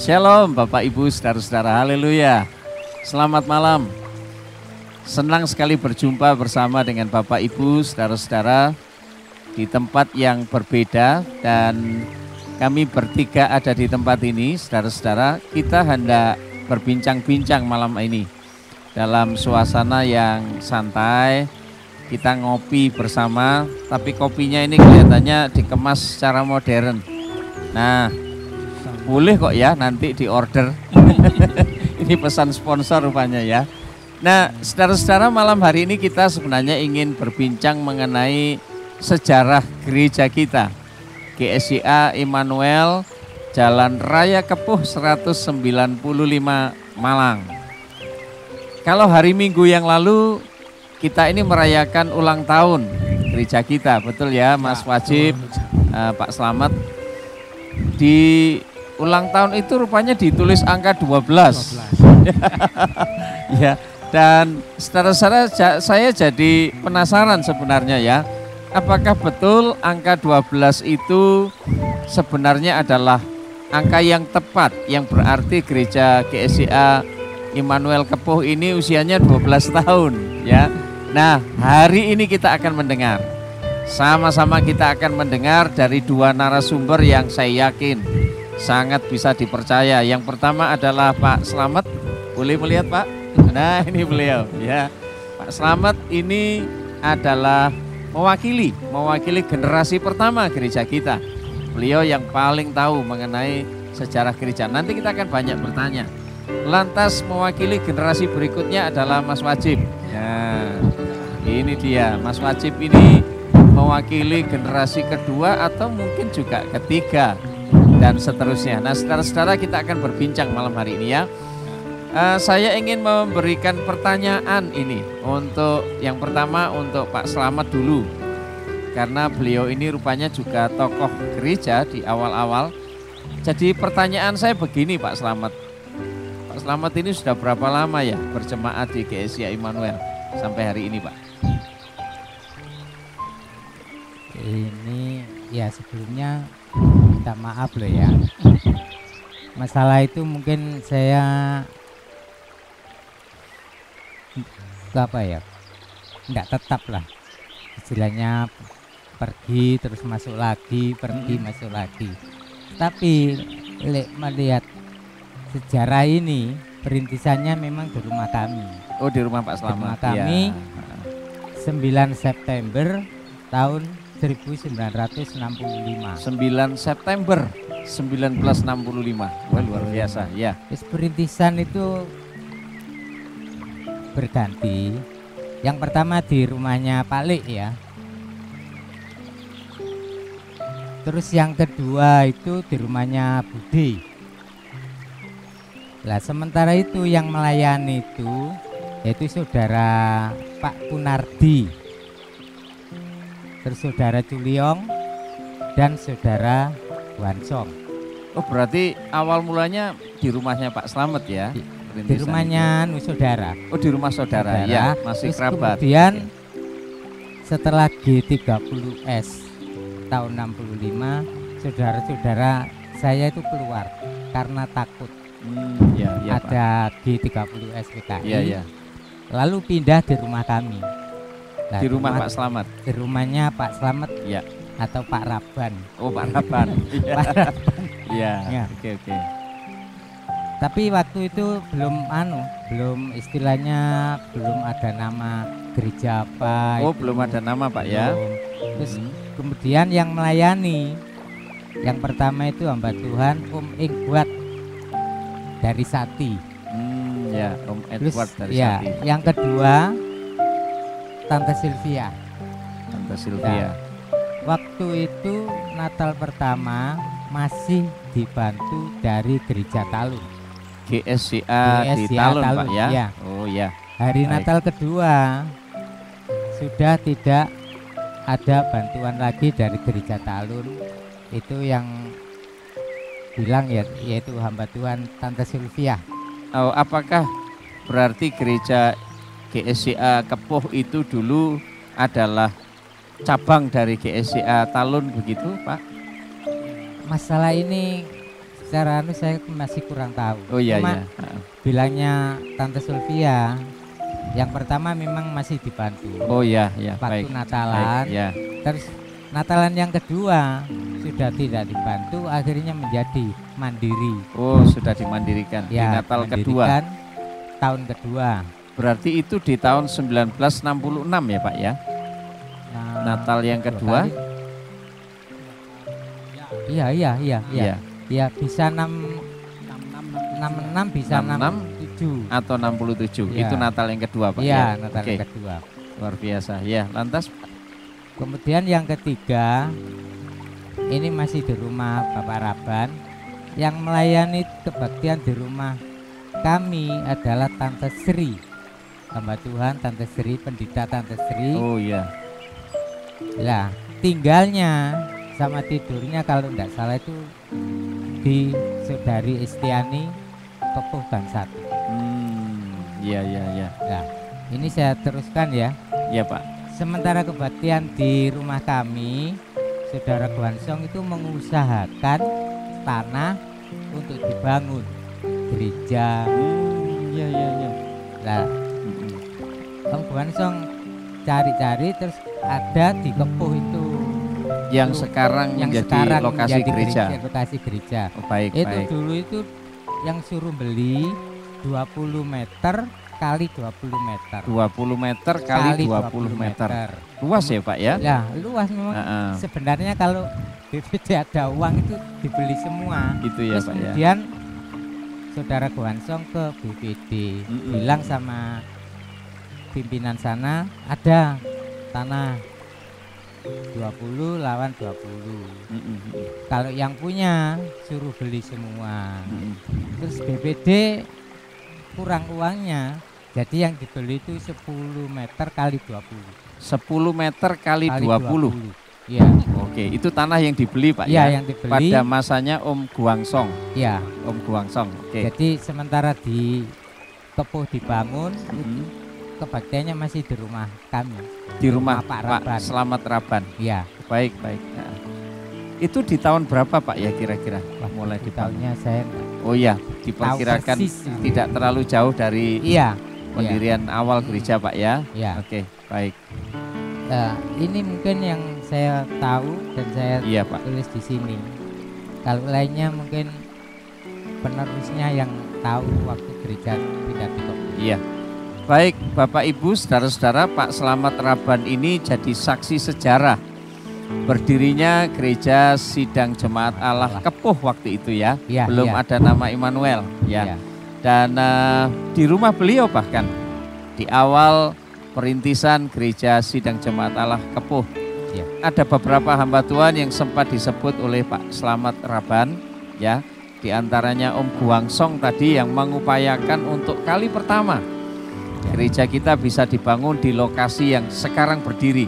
Shalom Bapak Ibu saudara-saudara, haleluya. Selamat malam. Senang sekali berjumpa bersama dengan Bapak Ibu saudara-saudara di tempat yang berbeda. Dan kami bertiga ada di tempat ini, saudara-saudara. Kita hendak berbincang-bincang malam ini dalam suasana yang santai. Kita ngopi bersama, tapi kopinya ini kelihatannya dikemas secara modern. Nah, boleh kok ya nanti di order. Ini pesan sponsor rupanya ya. Nah, saudara-saudara, malam hari ini kita sebenarnya ingin berbincang mengenai sejarah gereja kita, GSIA Immanuel, Jalan Raya Kepuh 195 Malang. Kalau hari Minggu yang lalu kita ini merayakan ulang tahun gereja kita, betul ya Mas Wajib, Pak Slamet. Di ulang tahun itu rupanya ditulis angka 12. Ya, dan saudara-saudara, saya jadi penasaran sebenarnya ya. Apakah betul angka 12 itu sebenarnya adalah angka yang tepat, yang berarti gereja GSIA Immanuel Kepuh ini usianya 12 tahun ya. Nah, hari ini kita akan mendengar, sama-sama kita akan mendengar dari dua narasumber yang saya yakin sangat bisa dipercaya. Yang pertama adalah Pak Slamet. Boleh melihat Pak? Nah, ini beliau ya. Pak Slamet ini adalah mewakili generasi pertama gereja kita. Beliau yang paling tahu mengenai sejarah gereja. Nanti kita akan banyak bertanya. Lantas mewakili generasi berikutnya adalah Mas Wajib. Ya, ini dia Mas Wajib ini mewakili generasi kedua atau mungkin juga ketiga dan seterusnya. Nah, saudara-saudara, kita akan berbincang malam hari ini ya. Saya ingin memberikan pertanyaan ini untuk yang pertama untuk Pak Slamet dulu, karena beliau ini rupanya juga tokoh gereja di awal-awal. Jadi pertanyaan saya begini Pak Slamet. Pak Slamet ini sudah berapa lama ya berjemaat di GSIA Immanuel sampai hari ini Pak? Ini ya sebelumnya minta maaf loh ya. Masalah itu mungkin saya apa ya, enggak tetap lah. Istilahnya pergi terus masuk lagi, pergi masuk lagi. Tapi melihat sejarah ini perintisannya memang di rumah kami. Oh, di rumah Pak Slamet. Rumah kami ya. 9 September tahun 1965. 9 September 1965. Wah, luar biasa ya. Perintisan itu berganti. Yang pertama di rumahnya Pak Lik ya. Terus yang kedua itu di rumahnya Budi. Lah sementara itu yang melayani itu yaitu saudara Pak Kunardi, terus saudara Juliong dan saudara Wansong. Oh, berarti awal mulanya di rumahnya Pak Slamet ya? Di rumahnya saudara. Oh, di rumah saudara. Ya, masih terus kerabat. Kemudian setelah G30S tahun 65, saudara-saudara saya itu keluar karena takut. Ya, ada G30S PKI. Ya, ya. Lalu pindah di rumah kami. Nah, di rumah Pak Slamet. Di rumahnya Pak Slamet. Ya. Atau Pak Raban. Oh, Pak Raban. Pak Raban. Ya. Oke. Tapi waktu itu belum istilahnya belum ada nama gereja apa. Oh, itu. belum ada nama Pak ya. Terus kemudian yang melayani yang pertama itu hamba Tuhan Om Ingwat dari Sati. Ya, Om Edward dari ya, Sati. Yang kedua Tante Sylvia. Tante Sylvia. Nah, waktu itu Natal pertama masih dibantu dari gereja Talun. GSIA di Talun Pak ya? Ya. Oh ya. Hari Baik. Natal kedua sudah tidak ada bantuan lagi dari gereja Talun. Itu yang bilang ya, yaitu hamba Tuhan Tante Sylvia. Oh, apakah berarti gereja GSIA Kepuh itu dulu adalah cabang dari GSIA Talun begitu Pak? Masalah ini secara saya masih kurang tahu. Oh iya Cuma iya. bilangnya Tante Sulfia, yang pertama memang masih dibantu. Oh iya iya. Waktu Baik. Natalan, Baik, ya. terus Natalan yang kedua sudah tidak dibantu, akhirnya menjadi mandiri. Oh, sudah dimandirikan di Ya, Natal kedua. mandirikan tahun kedua. Berarti itu di tahun 1966 ya Pak ya? Nah, Natal yang kedua? Iya. Iya. Ya, bisa 66 bisa 66 67. atau 67. Ya. Itu Natal yang kedua Pak Iya, ya? Natal Oke, yang kedua. luar biasa. Ya, lantas Kemudian yang ketiga, ini masih di rumah Bapak Raban. Yang melayani kebaktian di rumah kami adalah Tante Sri, hamba Tuhan Tante Sri, pendeta Tante Sri. oh iya. Lah, tinggalnya sama tidurnya kalau tidak salah itu di Saudari Istiani Kepuh Gang 1. Iya iya iya. Nah, ini saya teruskan ya. Iya Pak. Sementara kebaktian di rumah kami, Saudara Guansong itu mengusahakan tanah untuk dibangun gereja. Iya iya iya. Nah, Om Guansong cari-cari terus ada di Kepuh itu Yang dulu, sekarang yang menjadi sekarang lokasi menjadi gereja. lokasi gereja. Oh, baik Itu baik. dulu itu yang suruh beli 20 meter kali 20 meter. 20 meter kali 20 meter. Luas ya Pak ya? Ya, luas memang. Heeh. Sebenarnya kalau BPD ada uang itu dibeli semua. Gitu ya Terus Pak ya. kemudian Saudara Guansong ke BPD bilang sama pimpinan sana, ada tanah 20 lawan 20. Kalau yang punya suruh beli semua. Terus BPD kurang uangnya, jadi yang dibeli itu 10 meter kali 20. 10 meter kali 20. Iya. Oke, itu tanah yang dibeli Pak Iya, ya? yang dibeli. Pada masanya Om Guangsong. Iya. Om Guangsong. Oke. Jadi sementara di Kepuh dibangun, kebaktiannya masih di rumah kami. Di rumah Pak Pak Raban. Slamet Raban. Iya. Baik baik. Nah, itu di tahun berapa Pak ya kira-kira? Wah, Mulai itu dibangun. tahunnya saya enggak Oh iya, tahu diperkirakan persis. tidak terlalu jauh dari Iya. pendirian awal gereja Pak ya? Iya. Oke, baik. Nah, ini mungkin yang saya tahu dan saya Iya Pak. tulis di sini. Kalau lainnya mungkin penerusnya yang tahu waktu gereja pindah di Kepuh. Iya. Baik, Bapak Ibu, saudara-saudara, Pak Slamet Raban ini jadi saksi sejarah berdirinya gereja Sidang Jemaat Allah Kepuh waktu itu ya. Iya, Belum iya. ada nama Immanuel ya. Iya. Dan di rumah beliau bahkan di awal perintisan gereja Sidang Jemaat Allah Kepuh. Iya. Ada beberapa hamba Tuhan yang sempat disebut oleh Pak Slamet Raban ya. Di antaranya Om Guangsong tadi yang mengupayakan untuk kali pertama gereja kita bisa dibangun di lokasi yang sekarang berdiri.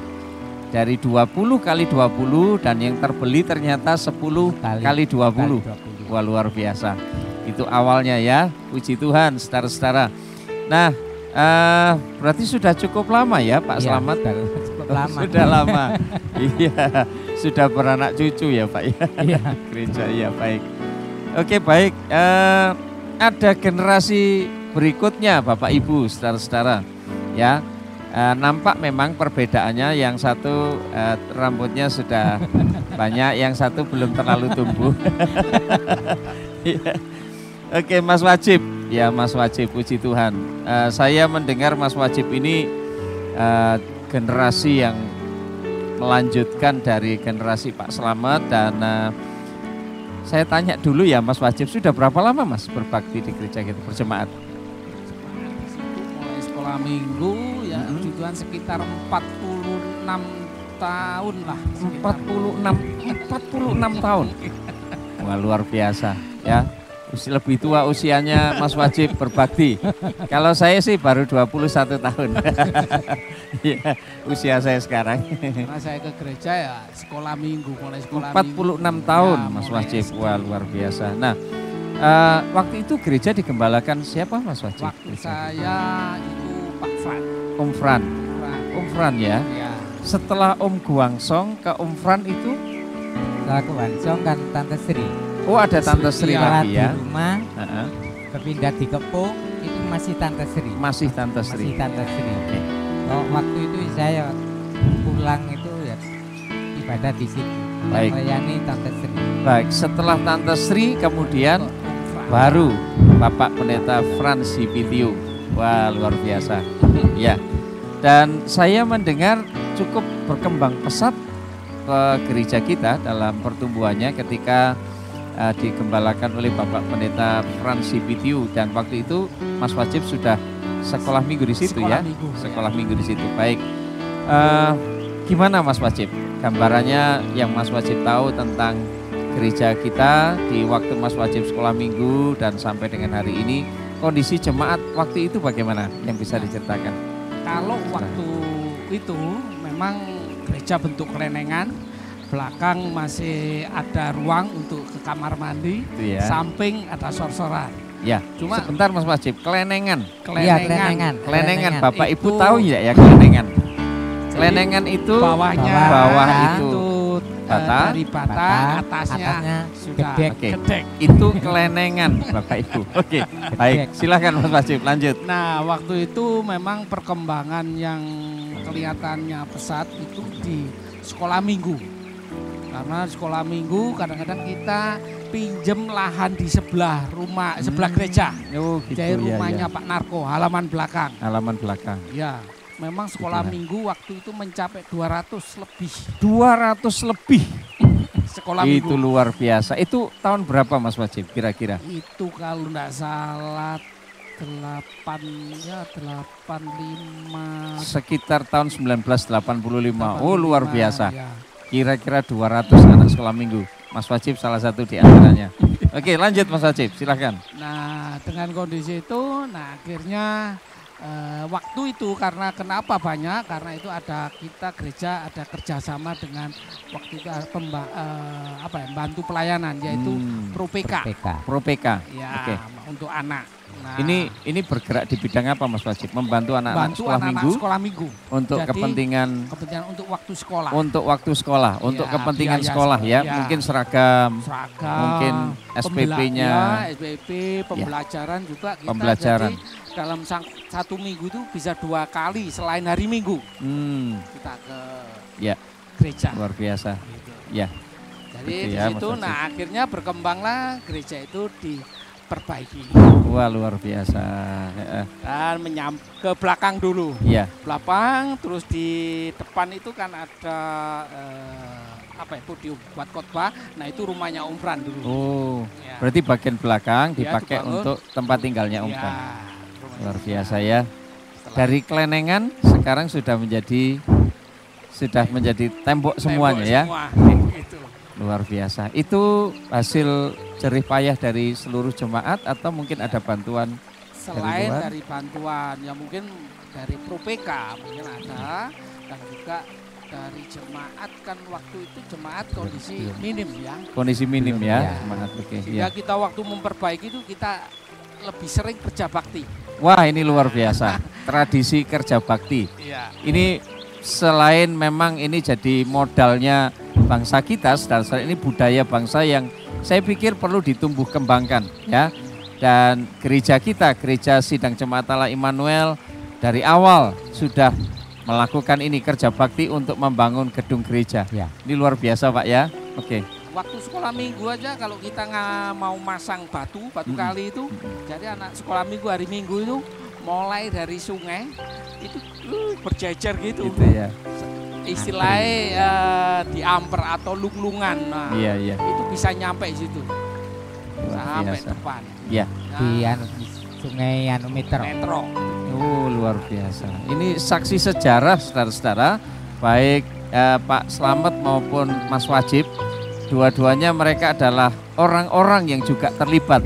Dari 20 kali 20 dan yang terbeli ternyata 10 kali 20. Wah, luar biasa. Itu awalnya ya, puji Tuhan saudara-saudara. Nah, berarti sudah cukup lama ya Pak Slamet? Cukup lama. Sudah lama. Iya, sudah beranak cucu ya Pak ya. Iya. Gereja ya, baik. Oke, baik. Ada generasi berikutnya Bapak Ibu, saudara-saudara. Ya, nampak memang perbedaannya. Yang satu rambutnya sudah banyak, yang satu belum terlalu tumbuh. Oke, Mas Wajib. Ya, Mas Wajib, puji Tuhan. Saya mendengar Mas Wajib ini generasi yang melanjutkan dari generasi Pak Slamet. Dan saya tanya dulu ya Mas Wajib, sudah berapa lama Mas berbakti di gereja kita berjemaat? Mulai sekolah minggu ya, puji Tuhan sekitar 46 tahun lah. 46 tahun. Wah, luar biasa ya. Lebih tua usianya Mas Wajib berbakti. Kalau saya sih baru 21 tahun. Ya, usia saya sekarang. Karena saya ke gereja ya sekolah minggu, mulai sekolah 46 tahun Ya, Mas mulai Wajib. SD. Wah, luar biasa. Nah, waktu itu gereja digembalakan siapa Mas Wajib? Waktu saya itu Pak Fran. Om Fran. Fran. Om Fran ya. Ya. Setelah Om Guangsong ke Om Fran itu Setelah Guansong kan Tante Sri. Oh, ada Tante Sri Iya. lagi ya. Di rumah, Heeh. berpindah di Kepung, itu masih Tante Sri. Masih Tante Sri. Masih Tante Sri. Oke. Oh, waktu itu saya pulang itu ya ibadah di situ. Baik. Melayani Tante Sri. Baik, setelah Tante Sri kemudian baru Bapak Pendeta Fransi Pitio. Wah, luar biasa. Ya. Dan saya mendengar cukup berkembang pesat gereja kita dalam pertumbuhannya ketika digembalakan oleh Bapak Pendeta Fransi Pitio, dan waktu itu Mas Wajib sudah sekolah minggu di situ Sekolah ya. minggu, Sekolah minggu di situ. Baik. Gimana Mas Wajib? Gambarannya yang Mas Wajib tahu tentang gereja kita di waktu Mas Wajib sekolah minggu dan sampai dengan hari ini, kondisi jemaat waktu itu bagaimana yang bisa diceritakan? Kalau waktu itu memang gereja bentuk kelenengan, belakang masih ada ruang untuk ke kamar mandi, Itu ya. samping ada sor-soran. Ya, Cuma sebentar Mas Wajib, kelenengan. Iya, kelenengan. Kelenengan, Bapak Ibu Itu- tahu ya kelenengan? Kelenengan itu bawahnya bawah itu bata, dari bata, atasnya sudah gedek. Oke. gedek. itu kelenengan Bapak Ibu. Oke, baik, silakan Mas Wajib lanjut. Nah, waktu itu memang perkembangan yang kelihatannya pesat itu di sekolah minggu. Karena sekolah minggu kadang-kadang kita pinjem lahan di sebelah rumah, sebelah gereja. Oh, gitu Jadi ya, rumahnya ya. Pak Narko, halaman belakang. Halaman belakang. Ya, memang sekolah Gitu ya. minggu waktu itu mencapai 200 lebih 200 lebih. sekolah Itu minggu. luar biasa. Itu tahun berapa Mas Wajib kira-kira? Itu kalau enggak salah 85 Sekitar tahun 1985. Oh, luar biasa. Ya. Kira-kira 200 anak sekolah minggu. Mas Wajib salah satu di antaranya. Oke, lanjut Mas Wajib, silakan. Nah, dengan kondisi itu, nah akhirnya waktu itu karena kenapa banyak? Karena itu ada kita gereja ada kerjasama dengan waktu itu bantu pelayanan yaitu ProPK. PK. Pro PK. Ya, Oke. untuk anak. Nah, Ini bergerak di bidang apa Mas Wajib? Membantu anak-anak bantu sekolah anak-anak minggu sekolah minggu untuk Jadi, kepentingan untuk waktu sekolah. waktu sekolah, untuk Ya, kepentingan biaya sekolah ya. ya. Mungkin seragam, Seragam, mungkin SPP-nya. SPP, pembelajaran juga kita. Pembelajaran. Jadi dalam satu minggu itu bisa 2 kali selain hari Minggu kita ke Ya. gereja. Luar biasa. Gitu. Ya. Jadi Gitu di ya, situ, Mas Haji. nah akhirnya berkembanglah gereja itu diperbaiki Wah, luar biasa. dan ke belakang dulu. Iya. Belakang, terus di depan itu kan ada podium buat khotbah. Nah itu rumahnya Om Fran dulu. Oh, Ya. berarti bagian belakang Ya, dipakai dibangun. untuk tempat tinggalnya Om Ya, Fran. rumahnya Luar Om biasa Fran. ya. Setelah Dari kelenengan sekarang sudah menjadi tembok semuanya ya. semua, gitu. Luar biasa. Itu hasil jerih payah dari seluruh jemaat atau mungkin ada bantuan? Selain luar? dari bantuan, ya mungkin dari ProPK mungkin ada, dan juga dari jemaat kan waktu itu jemaat kondisi Belum. minim ya. Kondisi minim ya, Ya. jemaat. Oke, Sehingga ya. kita waktu memperbaiki itu kita lebih sering kerja bakti. Wah, ini luar biasa. Tradisi kerja bakti. Iya. Ini selain memang ini jadi modalnya bangsa kita, saudara-saudara, ini budaya bangsa yang saya pikir perlu ditumbuh kembangkan ya. Dan gereja kita, Gereja Sidang Jemaat Allah Immanuel dari awal sudah melakukan ini kerja bakti untuk membangun gedung gereja. Ya. Ini luar biasa Pak ya. Oke. Waktu sekolah minggu aja kalau kita nggak mau masang batu kali itu, jadi anak sekolah minggu hari Minggu itu mulai dari sungai itu berjajar gitu. Gitu ya. Istilahnya diamper atau lunglungan. Nah, Iya, iya. itu bisa nyampe situ Luar sampai biasa. depan. Ya. Di Nah, Sungai Metro. metro. Oh, luar biasa. Ini saksi sejarah saudara-saudara, baik Pak Slamet maupun Mas Wajib, dua-duanya mereka adalah orang-orang yang juga terlibat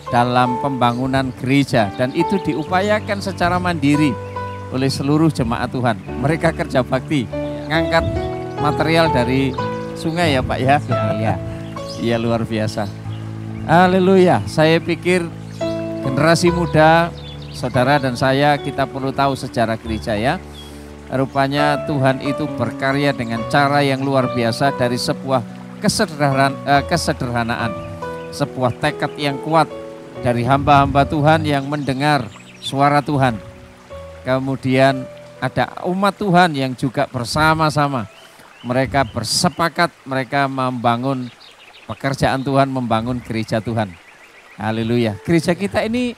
dalam pembangunan gereja dan itu diupayakan secara mandiri oleh seluruh jemaat Tuhan. Mereka kerja bakti, ngangkat material dari sungai ya Pak ya. Iya. Iya, luar biasa. Haleluya. Saya pikir generasi muda, saudara dan saya, kita perlu tahu sejarah gereja ya. Rupanya Tuhan itu berkarya dengan cara yang luar biasa dari sebuah kesederhanaan. sebuah tekad yang kuat dari hamba-hamba Tuhan yang mendengar suara Tuhan. Kemudian ada umat Tuhan yang juga bersama-sama. Mereka bersepakat, mereka membangun pekerjaan Tuhan, membangun gereja Tuhan. Haleluya. Gereja kita ini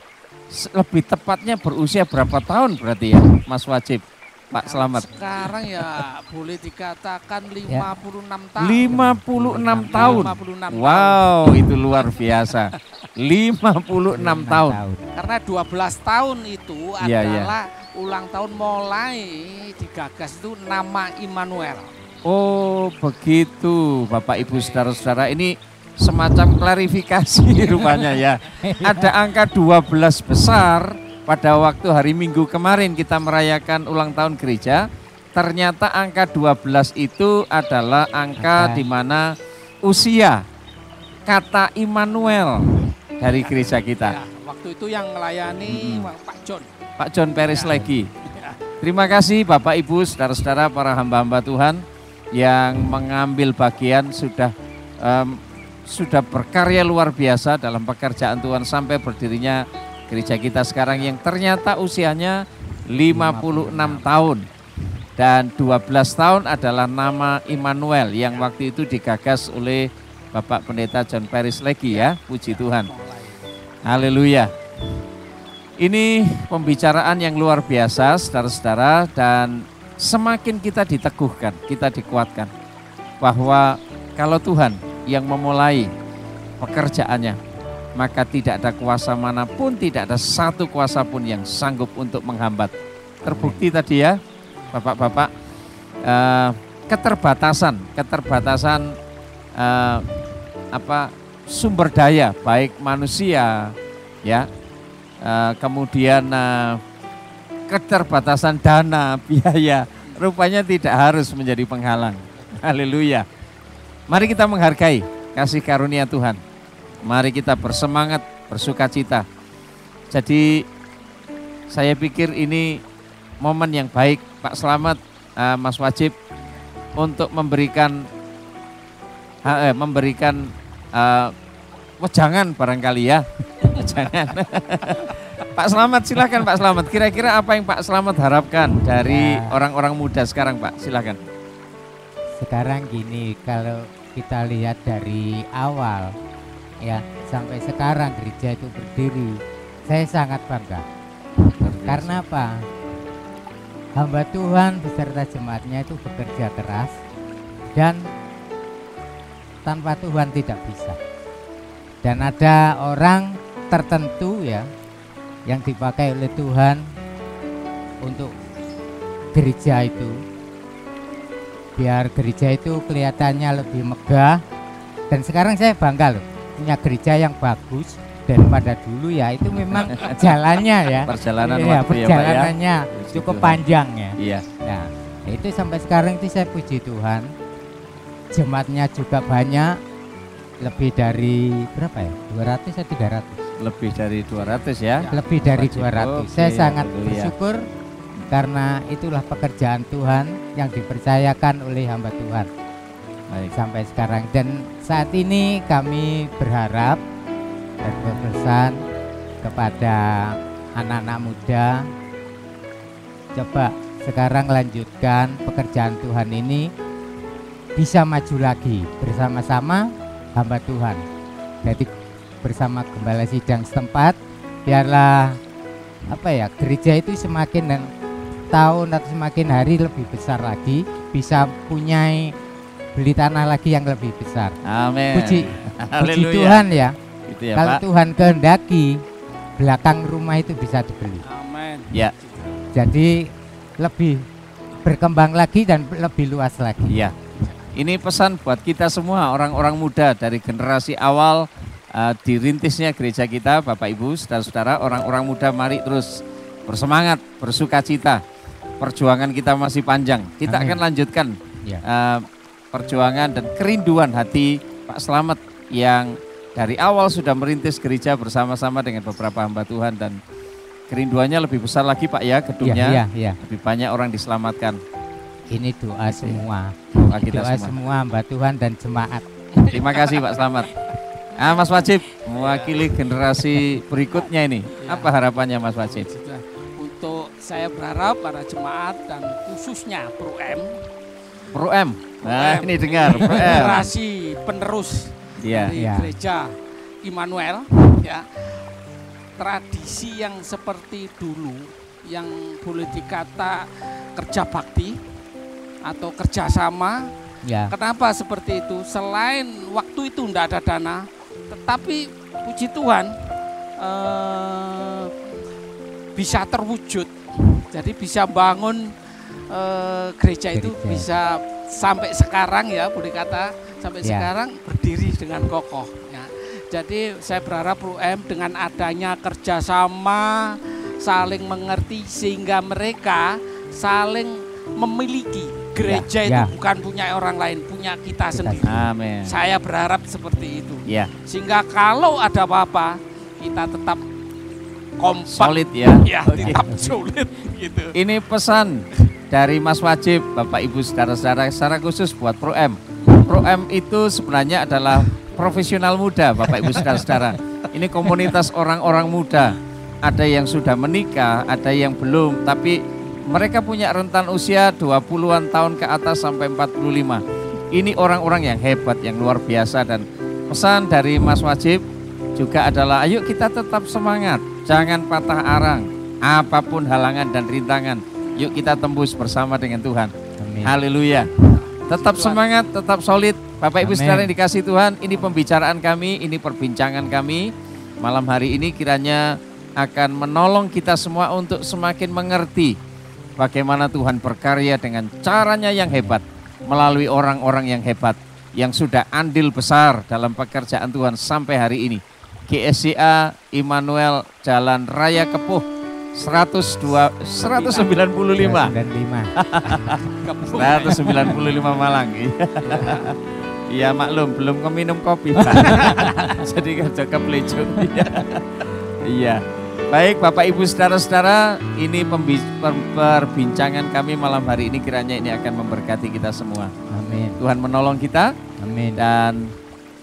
lebih tepatnya berusia berapa tahun berarti ya, Mas Wajib, Pak Slamet? Sekarang ya boleh dikatakan 56 tahun. 56 tahun. 56 Wow, itu luar biasa. 56 tahun. Karena 12 tahun itu Iya, adalah ulang tahun mulai digagas itu nama Immanuel. Oh, begitu Bapak Ibu saudara-saudara, ini semacam klarifikasi rupanya ya. Ada angka 12 besar pada waktu hari Minggu kemarin kita merayakan ulang tahun gereja. Ternyata angka 12 itu adalah angka di mana usia kata Immanuel dari gereja kita. Ya, waktu itu yang melayani Pak John. Pak John Paris lagi. Terima kasih Bapak Ibu saudara-saudara, para hamba-hamba Tuhan yang mengambil bagian sudah berkarya luar biasa dalam pekerjaan Tuhan sampai berdirinya gereja kita sekarang yang ternyata usianya 56 tahun. Dan 12 tahun adalah nama Immanuel yang waktu itu digagas oleh Bapak Pendeta John Paris lagi ya, puji Tuhan. Haleluya. Ini pembicaraan yang luar biasa saudara-saudara, dan semakin kita diteguhkan, kita dikuatkan bahwa kalau Tuhan yang memulai pekerjaannya, maka tidak ada kuasa manapun, tidak ada satu kuasa pun yang sanggup untuk menghambat. Terbukti tadi ya Bapak-bapak, keterbatasan sumber daya baik manusia ya, kemudian keterbatasan dana, biaya, rupanya tidak harus menjadi penghalang. Haleluya. Mari kita menghargai kasih karunia Tuhan. Mari kita bersemangat, bersukacita. Jadi saya pikir ini momen yang baik Pak Slamet, Mas Wajib, untuk memberikan wejangan barangkali ya. Wejangan. Pak Slamet, silakan Pak Slamet. Kira-kira apa yang Pak Slamet harapkan dari orang-orang muda sekarang, Pak? Silakan. Sekarang gini, kalau kita lihat dari awal ya sampai sekarang gereja itu berdiri, saya sangat bangga. Karena apa? Hamba Tuhan beserta jemaatnya itu bekerja keras dan tanpa Tuhan tidak bisa. Dan ada orang tertentu ya yang dipakai oleh Tuhan untuk gereja itu, biar gereja itu kelihatannya lebih megah. Dan sekarang saya bangga loh punya gereja yang bagus daripada dulu ya. Itu memang jalannya ya, perjalanannya cukup panjang ya. Iya. Nah itu sampai sekarang itu saya puji Tuhan, jemaatnya juga banyak, lebih dari berapa ya, 200 atau 300? Lebih dari 200 ya? Lebih dari 200. Saya sangat bersyukur karena itulah pekerjaan Tuhan yang dipercayakan oleh hamba Tuhan. Baik. Sampai sekarang. Dan saat ini kami berharap dan berpesan kepada anak-anak muda, coba sekarang lanjutkan pekerjaan Tuhan ini, bisa maju lagi bersama-sama hamba Tuhan. Jadi bersama gembala sidang setempat, biarlah gereja itu semakin tahun atau semakin hari lebih besar lagi, bisa punya beli tanah lagi yang lebih besar. Amin. Puji Tuhan ya. Gitu ya, kalau Pak. Tuhan kehendaki, belakang rumah itu bisa dibeli. Amin. Ya. Jadi lebih berkembang lagi dan lebih luas lagi. Iya. Ini pesan buat kita semua, orang-orang muda dari generasi awal dirintisnya gereja kita, Bapak Ibu, saudara-saudara, orang-orang muda, mari terus bersemangat, bersukacita. Perjuangan kita masih panjang. Kita Amin. akan lanjutkan Ya. perjuangan dan kerinduan hati Pak Slamet yang dari awal sudah merintis gereja bersama-sama dengan beberapa hamba Tuhan, dan kerinduannya lebih besar lagi Pak ya, gedungnya. Ya. Lebih banyak orang diselamatkan. Ini doa semua. Doa kita Doa semua. semua hamba Tuhan dan jemaat. Terima kasih Pak Slamet. Mas Wajib mewakili generasi berikutnya ini. Ya. Apa harapannya Mas Wajib? Untuk saya berharap para jemaat dan khususnya Pro M. Nah, ini dengar Pro M. generasi penerus Iya. dari Ya. gereja Immanuel, ya, tradisi yang seperti dulu yang boleh dikata kerja bakti atau kerjasama. Ya. Kenapa seperti itu? Selain waktu itu tidak ada dana, tetapi puji Tuhan bisa terwujud. Jadi bisa bangun gereja itu bisa sampai sekarang ya, boleh kata sampai Ya. sekarang berdiri dengan kokoh. Ya. Jadi saya berharap UM dengan adanya kerjasama, saling mengerti sehingga mereka saling memiliki gereja Ya. itu bukan punya orang lain, punya kita sendiri. Amin. Saya berharap seperti itu. Ya, Sehingga kalau ada apa-apa kita tetap kompak, solid ya. ya, tetap solid gitu. Ini pesan dari Mas Wajib, Bapak Ibu saudara-saudara, secara khusus buat Pro M. Pro M itu sebenarnya adalah profesional muda, Bapak Ibu saudara-saudara. Ini komunitas orang-orang muda. Ada yang sudah menikah, ada yang belum, tapi mereka punya rentan usia 20-an tahun ke atas sampai 45. Ini orang-orang yang hebat, yang luar biasa, dan pesan dari Mas Wajib juga adalah ayo kita tetap semangat, jangan patah arang, apapun halangan dan rintangan. Yuk kita tembus bersama dengan Tuhan. Amin. Haleluya. Tetap semangat, tetap solid. Bapak Ibu Amin. saudara yang dikasih Tuhan, ini pembicaraan kami, ini perbincangan kami. Malam hari ini kiranya akan menolong kita semua untuk semakin mengerti bagaimana Tuhan berkarya dengan caranya yang hebat, melalui orang-orang yang hebat, yang sudah andil besar dalam pekerjaan Tuhan sampai hari ini. GSCA Immanuel Jalan Raya Kepuh 195 Malang. Iya maklum belum minum kopi Pak. Jadi kerja keplecut. Iya. Baik Bapak Ibu saudara-saudara, ini perbincangan kami malam hari ini kiranya ini akan memberkati kita semua. Amin. Tuhan menolong kita. Amin. Dan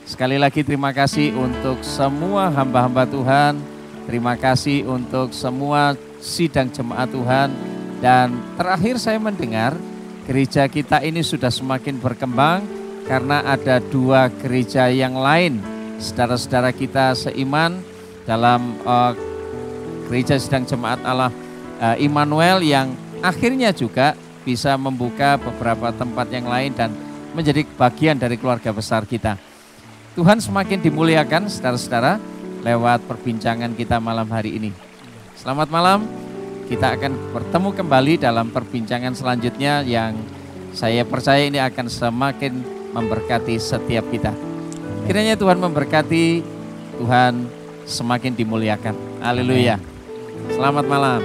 sekali lagi terima kasih untuk semua hamba-hamba Tuhan. Terima kasih untuk semua sidang jemaat Tuhan. Dan terakhir saya mendengar gereja kita ini sudah semakin berkembang karena ada 2 gereja yang lain. Saudara-saudara kita seiman dalam gereja sidang jemaat Allah Immanuel yang akhirnya juga bisa membuka beberapa tempat yang lain dan menjadi bagian dari keluarga besar kita. Tuhan semakin dimuliakan saudara-saudara lewat perbincangan kita malam hari ini. Selamat malam, kita akan bertemu kembali dalam perbincangan selanjutnya yang saya percaya ini akan semakin memberkati setiap kita. Kiranya Tuhan memberkati, Tuhan semakin dimuliakan. Haleluya. Selamat malam.